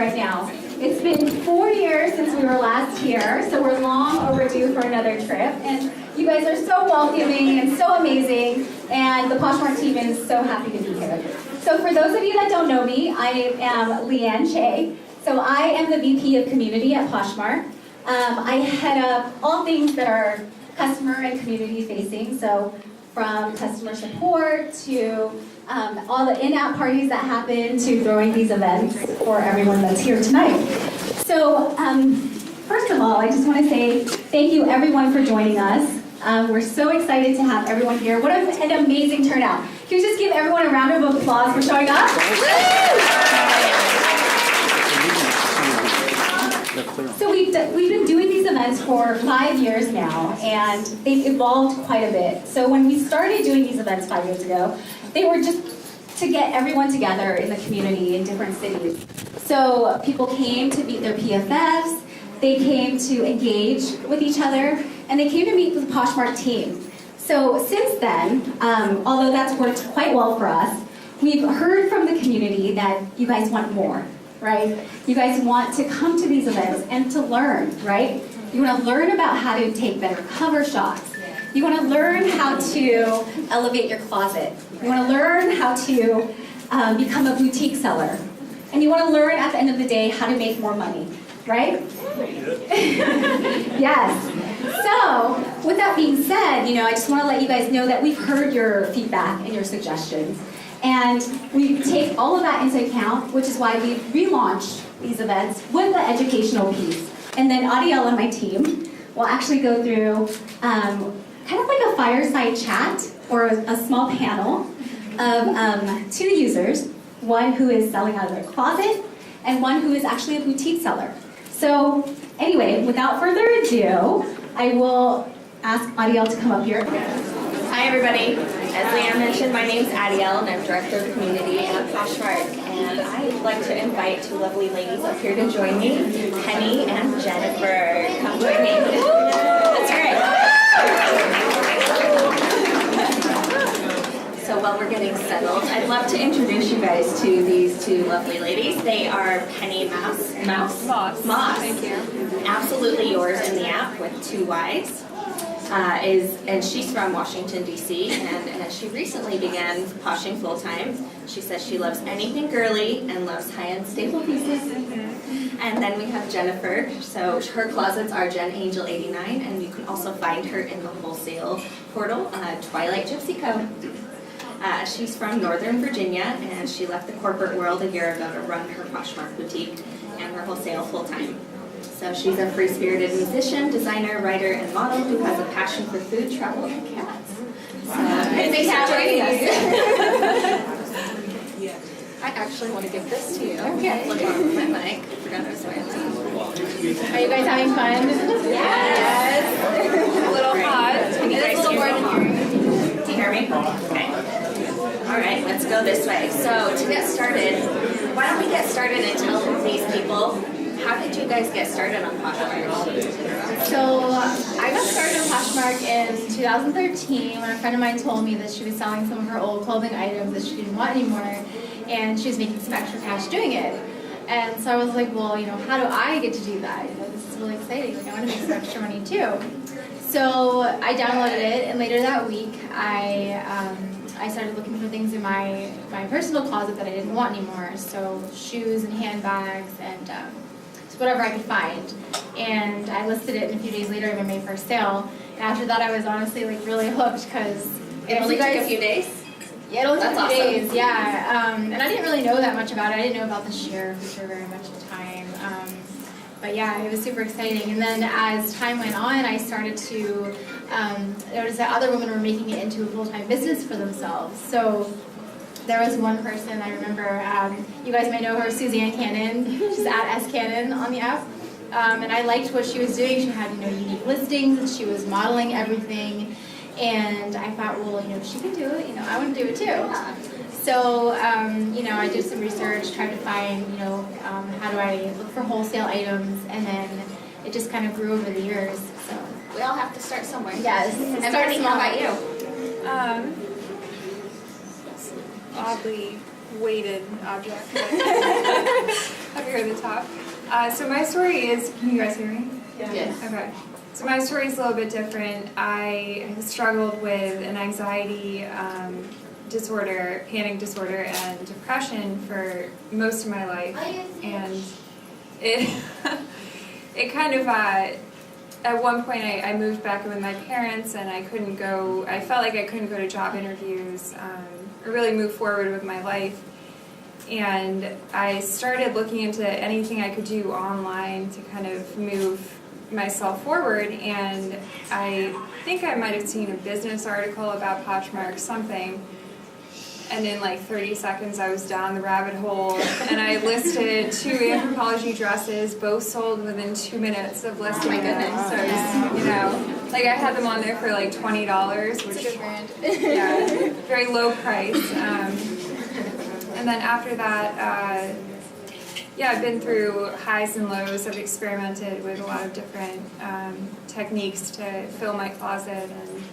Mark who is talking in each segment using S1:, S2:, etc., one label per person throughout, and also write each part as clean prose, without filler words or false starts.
S1: right now. It's been 4 years since we were last here, so we're long overdue for another trip. And you guys are so welcoming and so amazing, and the Poshmark team is so happy to be here. So for those of you that don't know me, I am Leanne Che. So I am the VP of Community at Poshmark. I head up all things that are customer and community facing, so from customer support to all the in-app parties that happen to throwing these events for everyone that's here tonight. So first of all, I just want to say thank you everyone for joining us. We're so excited to have everyone here. What an amazing turnout. Can we just give everyone a round of applause for showing up? So we've been doing these events for 5 years now, and they've evolved quite a bit. So when we started doing these events 5 years ago, they were just to get everyone together in the community in different cities. So people came to meet their PFFs, they came to engage with each other, and they came to meet with the Poshmark team. So since then, although that's worked quite well for us, we've heard from the community that you guys want more. Right? You guys want to come to these events and to learn, right? You want to learn about how to take better cover shots. You want to learn how to elevate your closet. You want to learn how to become a boutique seller. And you want to learn at the end of the day how to make more money, right? Yes. So, with that being said, I just want to let you guys know that we've heard your feedback and your suggestions. And we take all of that into account, which is why we've relaunched these events with the educational piece. And then Adiel and my team will actually go through kind of like a fireside chat or a small panel of 2 users, one who is selling out of their closet and one who is actually a boutique seller. So anyway, without further ado, I will ask Adiel to come up here.
S2: Hi everybody. As Leanne mentioned, my name's Adiel and I'm Director of Community at Poshmark. And I'd like to invite 2 lovely ladies up here to join me, Penny and Jennifer. Come join me. That's right. So while we're getting settled, I'd love to introduce you guys to these 2 lovely ladies. They are Penny Moss.
S3: Thank you.
S2: Absolutely yours in the app with 2 Y's. And she's from Washington, D.C., and she recently began poshing full-time. She says she loves anything girly and loves high-end staple pieces. And then we have Jennifer. So her closets are Jen Angel 89, and you can also find her in the wholesale portal, Twilight Gypsy Co. She's from Northern Virginia, and she left the corporate world a year ago to run her Poshmark boutique and her wholesale full-time. So she's a free-spirited musician, designer, writer, and model who has a passion for food, travel, and cats. So thanks for joining us. I actually want to give this to you.
S1: Okay.
S2: Look on my mic. I forgot I was wearing it.
S1: Are you guys having fun?
S2: Yes. A little hot. Can you guys hear me? Do you hear me? Okay. All right, let's go this way. So to get started, why don't we get started and tell these people, how did you guys get started on Poshmark?
S3: So I got started on Poshmark in 2013 when a friend of mine told me that she was selling some of her old clothing items that she didn't want anymore, and she was making some extra cash doing it. And so I was like, well, how do I get to do that? This is really exciting. Like, I want to make some extra money too. So I downloaded it, and later that week I started looking for things in my personal closet that I didn't want anymore. So shoes and handbags and whatever I could find, and I listed it, and a few days later I made my first sale. And after that, I was honestly really hooked because
S2: it only took a few days.
S3: Yeah, it only took a few
S2: awesome.
S3: days. Yeah, and I didn't really know that much about it. I didn't know about the sheer feature very much at the time. But yeah, it was super exciting. And then as time went on, I started to notice that other women were making it into a full-time business for themselves. So there was one person I remember, you guys may know her, Suzanne Cannon. She's at SCannon on the app. And I liked what she was doing. She had unique listings, and she was modeling everything. And I thought, well, if she can do it, I want to do it too. So, I did some research, tried to find, how do I look for wholesale items, and then it just kind of grew over the years. So
S2: we all have to start somewhere.
S3: Yes.
S2: And Penny, how about you?
S4: Oddly, weighted object. Up here at the top. So my story is, can you guys hear me?
S2: Yes.
S4: Okay. So my story is a little bit different. I struggled with an anxiety disorder, panic disorder, and depression for most of my life. And it kind of, at one point I moved back in with my parents and I felt like I couldn't go to job interviews or really move forward with my life. And I started looking into anything I could do online to kind of move myself forward, and I think I might have seen a business article about Poshmark, something, and in like 30 seconds I was down the rabbit hole, and I listed 2 anthropology dresses, both sold within 2 minutes of listing them. So I was, you know, like I had them on there for like $20, which is very low price. And then after that, I've been through highs and lows. I've experimented with a lot of different techniques to fill my closet, and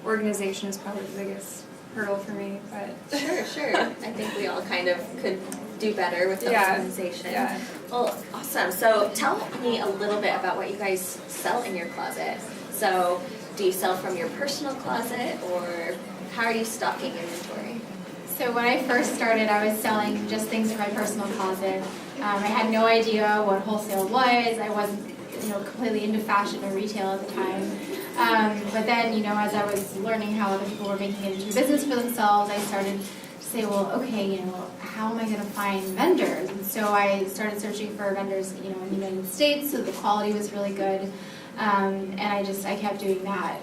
S4: organization is probably the biggest hurdle for me. But
S2: Sure. I think we all kind of could do better with the organization.
S4: Yeah.
S2: Well, awesome. So tell me a little bit about what you guys sell in your closet. So do you sell from your personal closet, or how are you stocking inventory?
S3: So when I first started, I was selling just things for my personal closet. I had no idea what wholesale was. I wasn't, completely into fashion or retail at the time. But then, as I was learning how other people were making it into a business for themselves, I started to say, well, okay, how am I going to find vendors? And so I started searching for vendors, in the United States, so the quality was really good. And I kept doing that.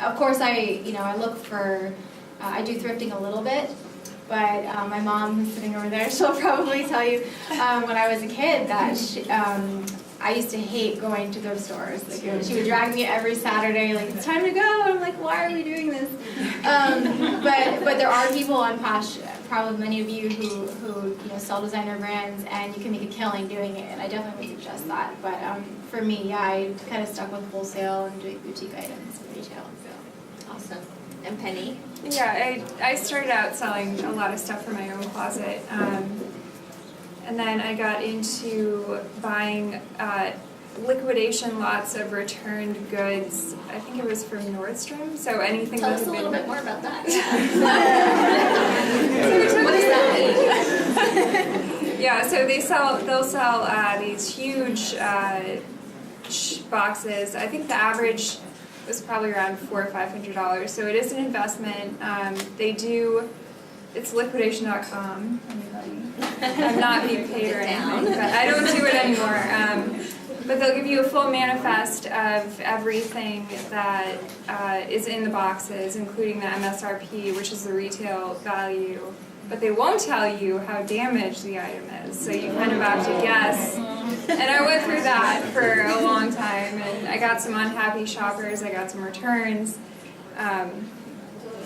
S3: Of course, I look for, I do thrifting a little bit. But my mom, who's sitting over there, she'll probably tell you when I was a kid that I used to hate going to those stores. Like, she would drag me every Saturday, like, it's time to go. And I'm like, why are we doing this? But there are people on Posh, probably many of you who sell designer brands, and you can make a killing doing it. And I definitely would suggest that. But for me, I kind of stuck with wholesale and doing boutique items and retail. So.
S2: Awesome. And Penny?
S4: Yeah, I started out selling a lot of stuff for my own closet, and then I got into buying liquidation lots of returned goods. I think it was from Nordstrom, so anything
S2: Tell
S4: that
S2: us
S4: had
S2: a little
S4: been...
S2: bit more about that.
S4: What
S2: does that mean?
S4: Yeah, so they'll sell these huge boxes. I think the average was probably around $400 or $500. So it is an investment. It's liquidation.com. I'm not being paid or anything, but I don't do it anymore. But they'll give you a full manifest of everything that is in the boxes, including the MSRP, which is the retail value. But they won't tell you how damaged the item is, so you kind of have to guess. And I went through that for a long time, and I got some unhappy shoppers, I got some returns. And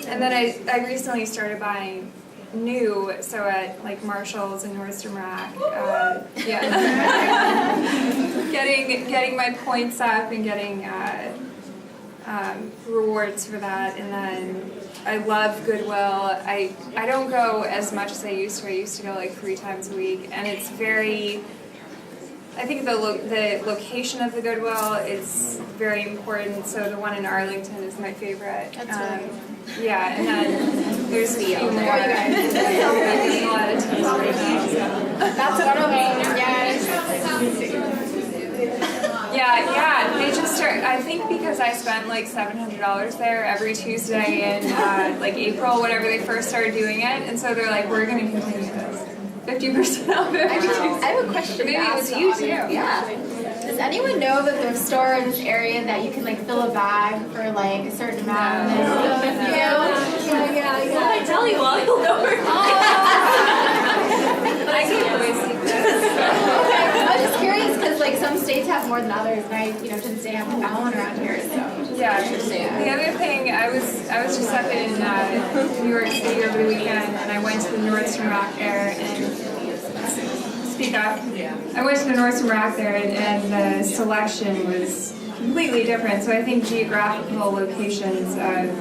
S4: then I recently started buying new, so at like Marshall's and Nordstrom Rack, getting my points up and getting rewards for that. And then I love Goodwill. I don't go as much as I used to. I used to go like 3 times a week, and it's very, I think the location of the Goodwill is very important. So the one in Arlington is my favorite.
S3: That's really good.
S4: Yeah, and then there's a few more. I'm getting a lot of tips right now. So.
S3: That's one of them. Yes.
S4: Yeah, they just start, I think because I spent like $700 there every Tuesday in like April, whenever they first started doing it, and so they're like, we're going to continue this. 50% off every Tuesday.
S3: I have a question.
S4: Maybe it was you too.
S2: Yeah.
S3: Does anyone know that there's a store in this area that you can like fill a bag for like a certain amount? Yeah.
S2: Well, I tell you all, you'll know where.
S4: I can't always see this.
S3: Okay, I was just curious because like some states have more than others, and I to this day haven't found one around here. So
S4: Yeah. The other thing, I was just up in New York City over the weekend, and I went to the Nordstrom Rack there, and speak up. I went to the Nordstrom Rack there, and the selection was completely different. So I think geographical locations,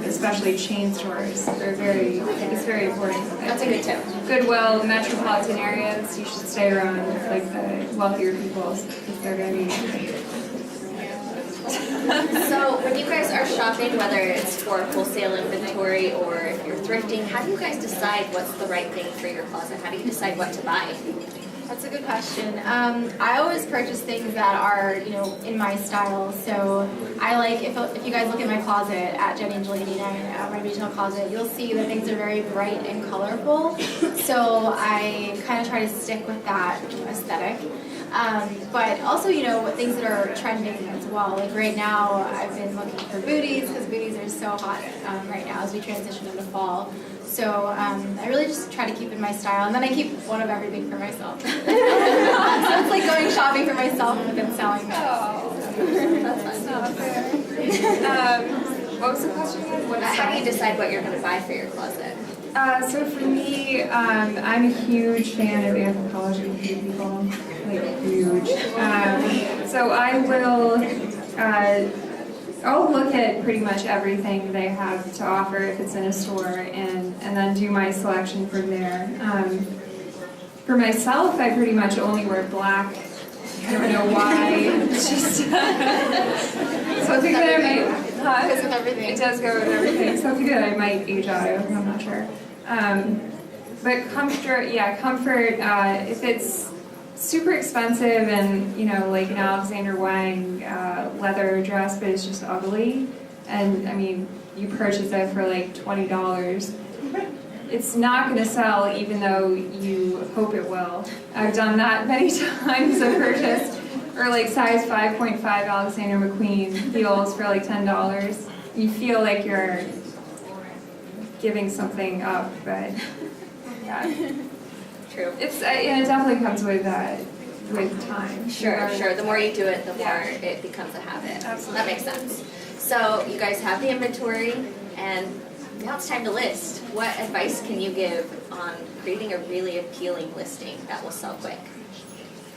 S4: especially chain stores, it's very important.
S2: That's a good tip.
S4: Goodwill, metropolitan areas, you should stay around like the wealthier people because they're going to be.
S2: So when you guys are shopping, whether it's for wholesale inventory or if you're thrifting, how do you guys decide what's the right thing for your closet? How do you decide what to buy?
S3: That's a good question. I always purchase things that are, in my style. So I like, if you guys look at my closet at Jenny Angel 89, my retail closet, you'll see that things are very bright and colorful. So I kind of try to stick with that aesthetic. But also, things that are trending as well. Like right now, I've been looking for booties because booties are so hot right now as we transition into fall. So I really just try to keep in my style, and then I keep one of everything for myself. So it's like going shopping for myself and then selling it.
S4: Oh, that's not fair. What was the question again?
S2: How do you decide what you're going to buy for your closet?
S4: So for me, I'm a huge fan of Anthropologie people, like huge. So I will. I'll look at pretty much everything they have to offer if it's in a store, and then do my selection from there. For myself, I pretty much only wear black. I don't know why. It's just so I think that I might.
S3: Goes with everything.
S4: It does go with everything. So I think that I might age out of. I'm not sure. But comfort. If it's super expensive and like an Alexander Wang leather dress, but it's just ugly, and I mean you purchase it for like $20, it's not going to sell even though you hope it will. I've done that many times. I've purchased or like size 5.5 Alexander McQueen heels for like $10. You feel like you're giving something up, but yeah.
S2: True.
S4: And it definitely comes with time.
S2: Sure. The more you do it, the more it becomes a habit.
S4: Absolutely.
S2: That makes sense. So you guys have the inventory, and now it's time to list. What advice can you give on creating a really appealing listing that will sell quick?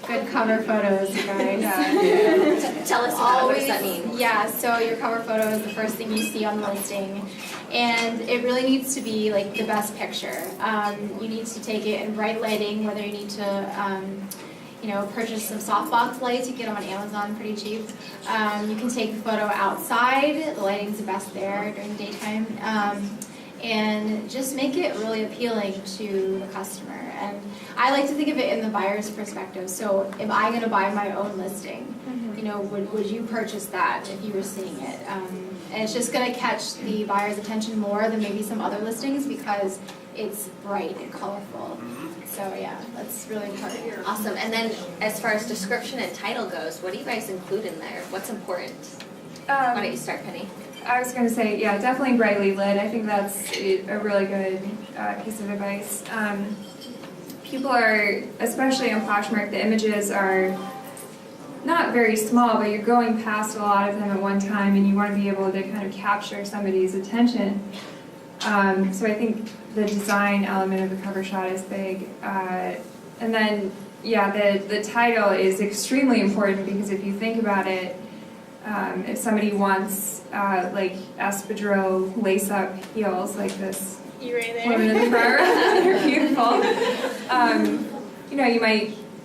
S3: Good cover photos, you guys.
S2: Tell us about it. What does that mean?
S3: Yeah, so your cover photo is the first thing you see on the listing, and it really needs to be like the best picture. You need to take it in bright lighting, whether you need to purchase some softbox lights. You can get them on Amazon pretty cheap. You can take the photo outside. The lighting's the best there during the daytime. And just make it really appealing to the customer. And I like to think of it in the buyer's perspective. So am I going to buy my own listing? Would you purchase that if you were seeing it? And it's just going to catch the buyer's attention more than maybe some other listings because it's bright and colorful. So yeah, that's really important.
S2: Awesome. And then as far as description and title goes, what do you guys include in there? What's important? Why don't you start, Penny?
S4: I was going to say, yeah, definitely brightly lit. I think that's a really good piece of advice. People are, especially on Poshmark, the images are not very small, but you're going past a lot of them at one time, and you want to be able to kind of capture somebody's attention. So I think the design element of the cover shot is big. And then, yeah, the title is extremely important because if you think about it, if somebody wants like espadrille lace-up heels like this woman in the front row, they're beautiful.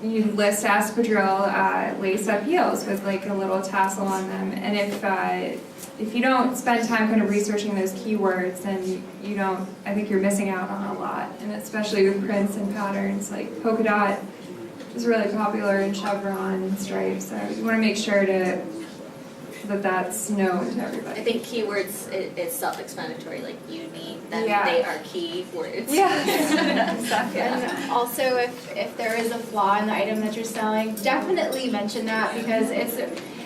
S4: You list espadrille lace-up heels with like a little tassel on them, and if you don't spend time kind of researching those keywords, then I think you're missing out on a lot, and especially with prints and patterns like polka dot is really popular, and chevron and stripes. So you want to make sure that's known to everybody.
S2: I think keywords, it's self-explanatory. Like you need them;
S4: Yeah.
S2: they are key words.
S4: Yeah, exactly.
S3: And also, if there is a flaw in the item that you're selling, definitely mention that because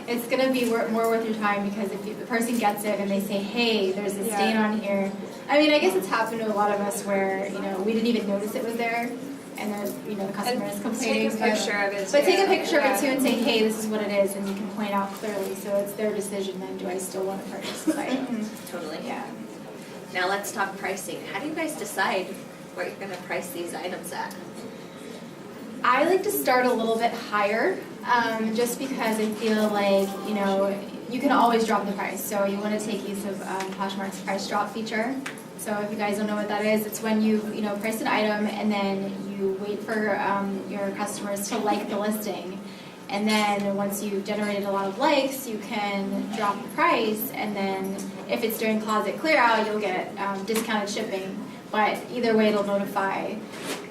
S3: it's going to be more worth your time because if the person gets it and they say, hey, there's a stain on here. I mean, I guess it's happened to a lot of us where, we didn't even notice it was there. And then, the customer is complaining.
S4: Take a picture of it.
S3: But take a picture of it too and say, hey, this is what it is, and you can point out clearly. So it's their decision then, do I still want to purchase this item?
S2: Totally.
S3: Yeah.
S2: Now let's talk pricing. How do you guys decide what you're going to price these items at?
S3: I like to start a little bit higher, just because I feel like, you can always drop the price. So you want to take use of Poshmark's price drop feature. So if you guys don't know what that is, it's when you price an item and then you wait for your customers to like the listing. And then once you've generated a lot of likes, you can drop the price, and then if it's during closet clear out, you'll get discounted shipping. But either way, it'll notify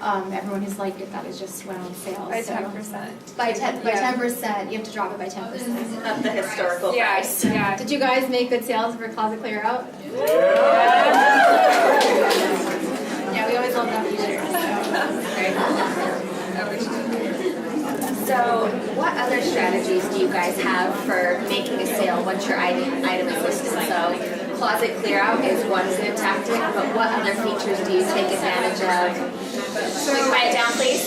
S3: everyone who's liked it that it just went on sale.
S4: By
S3: So
S4: 10%.
S3: By 10%, you have to drop it by 10%.
S2: Of the historical price.
S4: Yeah.
S3: Did you guys make good sales for closet clear out? Yeah, we always love that feature.
S2: So, what other strategies do you guys have for making a sale once your item is listed? So, closet clear out is one good tactic, but what other features do you take advantage of? Can we quiet down, please?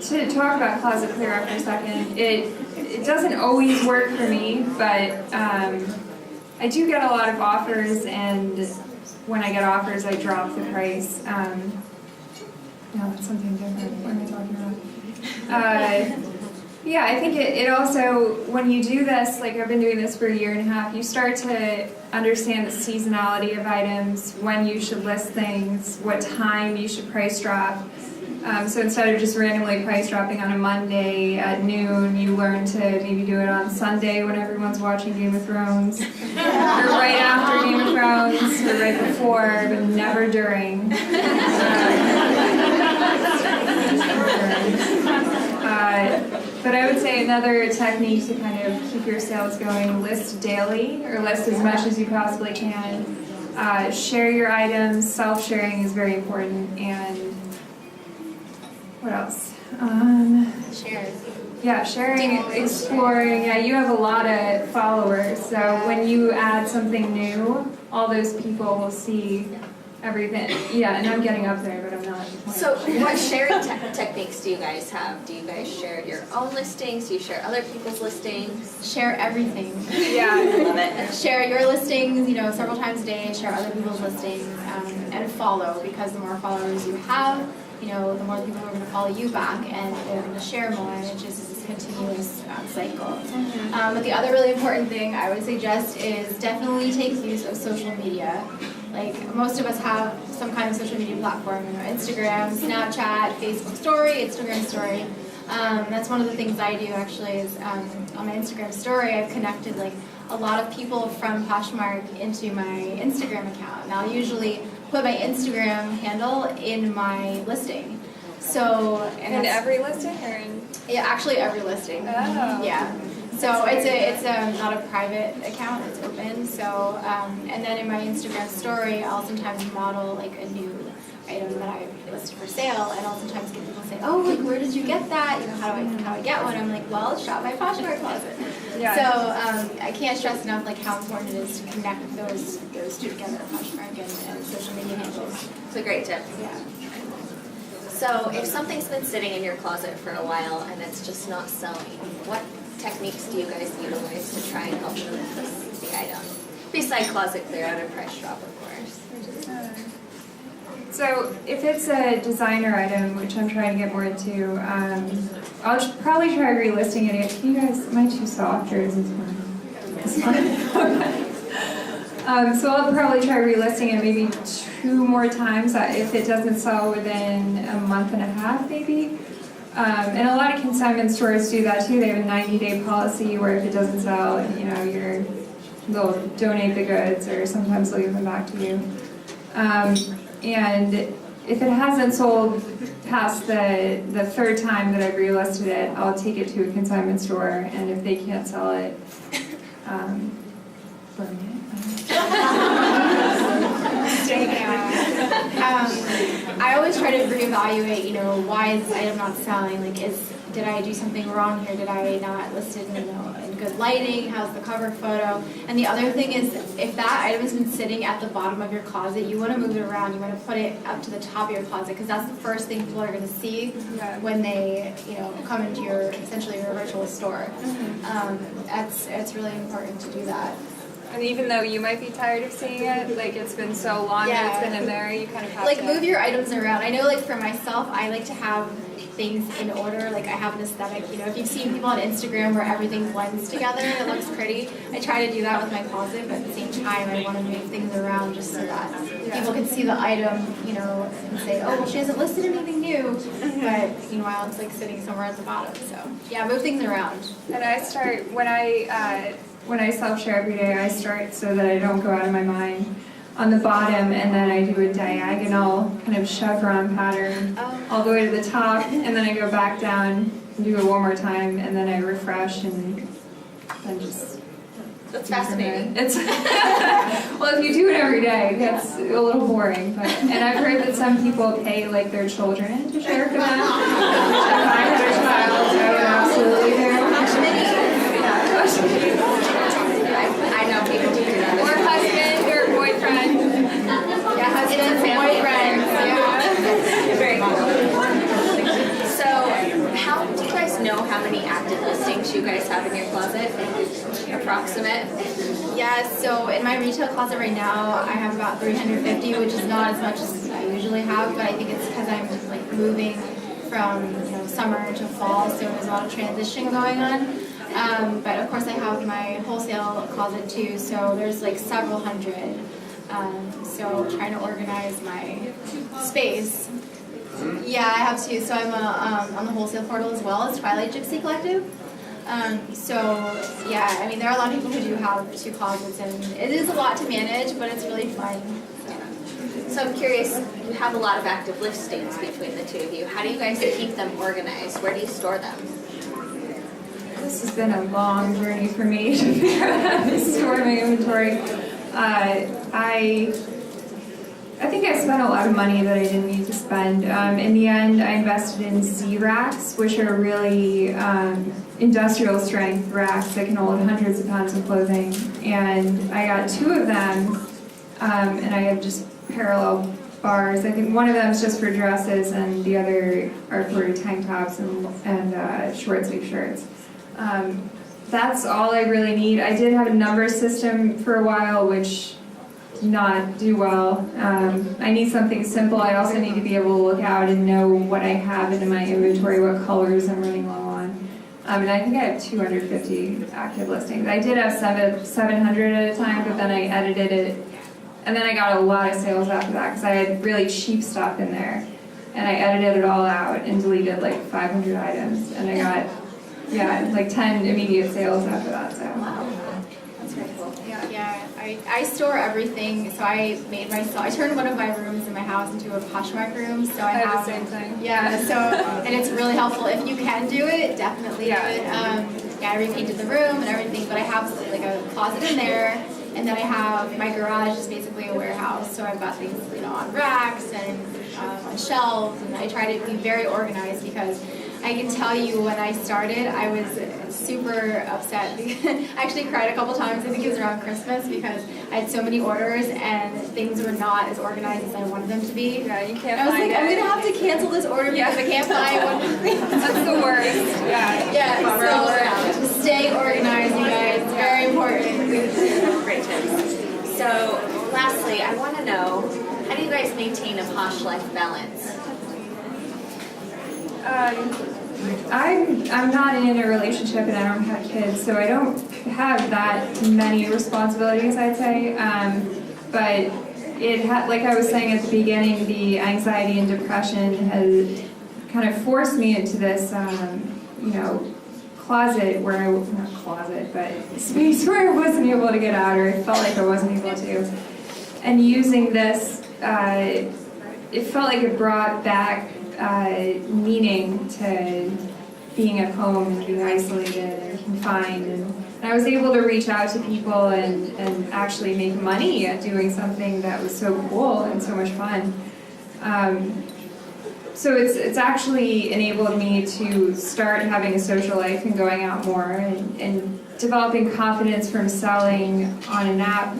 S4: To talk about closet clear out for a second, it doesn't always work for me, but I do get a lot of offers, and when I get offers, I drop the price. No, that's something different. What am I talking about? Yeah, I think it also, when you do this, like I've been doing this for a year and a half, you start to understand the seasonality of items, when you should list things, what time you should price drop. So instead of just randomly price dropping on a Monday at noon, you learn to maybe do it on Sunday when everyone's watching Game of Thrones, or right after Game of Thrones, or right before, but never during. But I would say another technique to kind of keep your sales going, list daily, or list as much as you possibly can. Share your items. Self-sharing is very important. And what else?
S3: Shares.
S4: Yeah, sharing, exploring. Yeah, you have a lot of followers, so when you add something new, all those people will see everything. Yeah, and I'm getting up there, but I'm not.
S2: So, what sharing techniques do you guys have? Do you guys share your own listings? Do you share other people's listings?
S3: Share everything.
S4: Yeah,
S2: I love it.
S3: Share your listings, several times a day. Share other people's listings, and follow, because the more followers you have, the more people are going to follow you back, and they're going to share more, and it just is this continuous cycle. But the other really important thing I would suggest is definitely take use of social media. Like, most of us have some kind of social media platform, Instagram, Snapchat, Facebook story, Instagram story. That's one of the things I do actually is on my Instagram story, I've connected like a lot of people from Poshmark into my Instagram account. And I'll usually put my Instagram handle in my listing. So,
S4: in every listing, or in?
S3: Yeah, actually every listing.
S4: Oh.
S3: Yeah. So it's not a private account, it's open. So, and then in my Instagram story, I'll sometimes model like a new item that I listed for sale, and I'll sometimes get people say, "Oh, like where did you get that? How do I get one?" I'm like, "Well, shop my Poshmark closet."
S4: Yeah.
S3: So I can't stress enough like how important it is to connect those two together, Poshmark and social media handles.
S2: It's a great tip.
S3: Yeah.
S2: So, if something's been sitting in your closet for a while and it's just not selling, what techniques do you guys utilize to try and help you with the item? Besides closet clear out and price drop, of course.
S4: So if it's a designer item, which I'm trying to get more into, I'll probably try relisting it. Can you guys, am I too soft, or is this fine? It's fine. So I'll probably try relisting it maybe 2 more times if it doesn't sell within a month and a half, maybe. And a lot of consignment stores do that too. They have a 90-day policy where if it doesn't sell, they'll donate the goods, or sometimes they'll give them back to you. And if it hasn't sold past the 3rd time that I've relisted it, I'll take it to a consignment store, and if they can't sell it, burn it.
S3: I always try to reevaluate, why is this item not selling? Like, did I do something wrong here? Did I not list it in good lighting? How's the cover photo? And the other thing is, if that item has been sitting at the bottom of your closet, you want to move it around. You want to put it up to the top of your closet, because that's the first thing people are going to see when they, come into essentially your virtual store. It's really important to do that.
S4: And even though you might be tired of seeing it, like it's been so long that it's been in there, you kind of have
S3: like
S4: to...
S3: move your items around. I know, like for myself, I like to have things in order. Like I have an aesthetic, you know, if you've seen people on Instagram where everything blends together and it looks pretty, I try to do that with my closet, but at the same time I want to move things around just so that people can see the item, you know, and say, oh, well, she hasn't listed anything new, but meanwhile it's like sitting somewhere at the bottom. So yeah, move things around.
S4: And I start, when I self-share every day, I start so that I don't go out of my mind on the bottom, and then I do a diagonal kind of chevron pattern all the way to the top, and then I go back down and do it one more time, and then I refresh and then just...
S2: That's fascinating.
S4: It's well, if you do it every day, that's a little boring. But, and I've heard that some people pay like their children to share for them. If I had a child, I would absolutely do.
S2: I know people do that.
S4: Or husband or boyfriend.
S3: Yeah, husbands, boyfriends, yeah.
S2: Very cool. So, how do you guys know how many active listings you guys have in your closet? Approximate?
S3: Yeah, so in my retail closet right now, I have about 350, which is not as much as I usually have, but I think it's because I'm like moving from, you know, summer to fall, so there's a lot of transition going on. But of course I have my wholesale closet too, so there's like several hundred. So trying to organize my space. Yeah, I have two. So I'm on the wholesale portal as well as Twilight Gypsy Collective. So yeah, I mean there are a lot of people who do have two closets, and it is a lot to manage, but it's really fun.
S2: So I'm curious, you have a lot of active listings between the two of you. How do you guys keep them organized? Where do you store them?
S4: This has been a long journey for me to figure out how to store my inventory. I think I spent a lot of money that I didn't need to spend. In the end, I invested in Z-racks, which are really industrial strength racks that can hold hundreds of pounds of clothing. And I got two of them, and I have just parallel bars. I think one of them is just for dresses, and the other are for tank tops and short sleeve shirts. That's all I really need. I did have a number system for a while, which did not do well. I need something simple. I also need to be able to look out and know what I have in my inventory, what colors I'm running low on. And I think I have 250 active listings. I did have 700 at a time, but then I edited it, and then I got a lot of sales after that because I had really cheap stuff in there. And I edited it all out and deleted like 500 items, and I got like 10 immediate sales after that. So.
S2: That's very cool.
S3: Yeah, I store everything. So I turned one of my rooms in my house into a Poshmark room. So I have
S4: the same thing.
S3: Yeah, so and it's really helpful. If you can do it, definitely do it. I repainted the room and everything, but I have like a closet in there, and then I have my garage is basically a warehouse. So I've got things, you know, on racks and on shelves, and I try to be very organized because I can tell you when I started, I was super upset. I actually cried a couple times. I think it was around Christmas because I had so many orders and things were not as organized as I wanted them to be.
S4: Yeah, you can't.
S3: I was like, I'm gonna have to cancel this order because I can't find one of the things.
S4: That's the worst.
S3: Yeah. So stay organized, you guys. It's very important.
S2: Great tips. So, lastly, I want to know, how do you guys maintain a posh life balance?
S4: I'm not in a relationship and I don't have kids, so I don't have that many responsibilities, I'd say. But like I was saying at the beginning, the anxiety and depression has kind of forced me into this, closet where not closet, but space where I wasn't able to get out, or I felt like I wasn't able to. And using this, it felt like it brought back meaning to being at home and being isolated and confined, and I was able to reach out to people and actually make money at doing something that was so cool and so much fun. So it's actually enabled me to start having a social life and going out more and developing confidence from selling on an app.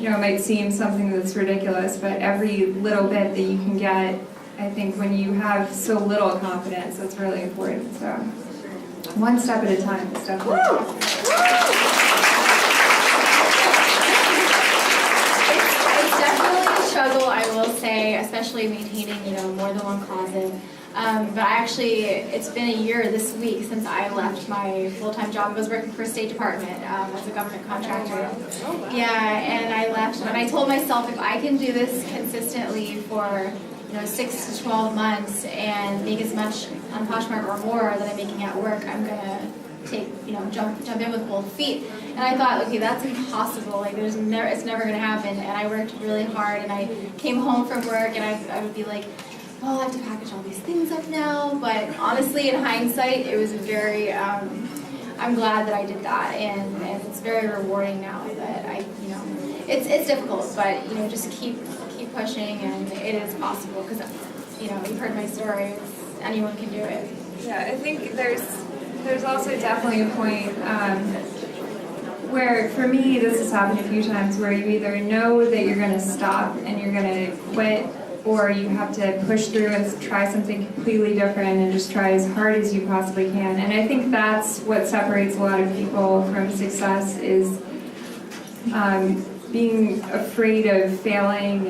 S4: You know, it might seem something that's ridiculous, but every little bit that you can get, I think when you have so little confidence, that's really important. So, one step at a time, is definitely.
S3: It's definitely a struggle, I will say, especially maintaining, more than one closet. But it's been a year this week since I left my full-time job. I was working for a State Department as a government contractor. Yeah, and I left, and I told myself if I can do this consistently for 6 to 12 months and make as much on Poshmark or more that I'm making at work, I'm gonna jump in with both feet. And I thought, okay, that's impossible. Like it's never gonna happen. And I worked really hard, and I came home from work, and I would be like, well, I have to package all these things up now. But honestly, in hindsight, it was very. I'm glad that I did that, and it's very rewarding now that it's difficult, but just keep pushing, and it is possible because you've heard my story. Anyone can do it.
S4: Yeah, I think there's also definitely a point where, for me, this has happened a few times, where you either know that you're going to stop and you're going to quit, or you have to push through and try something completely different and just try as hard as you possibly can. And I think that's what separates a lot of people from success, is being afraid of failing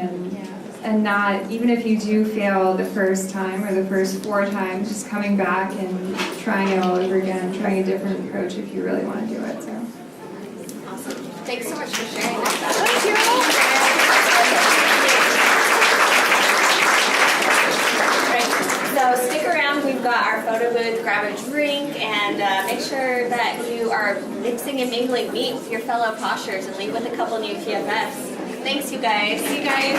S4: and not, even if you do fail the first time or the first 4 times, just coming back and trying it all over again, trying a different approach if you really want to do it. So.
S2: Awesome. Thanks so much for sharing that. So stick around, we've got our photo booth, grab a drink, and make sure that you are mixing and mingling meat with your fellow Poshers and leave with a couple new PFFs. Thanks, you guys. See you guys.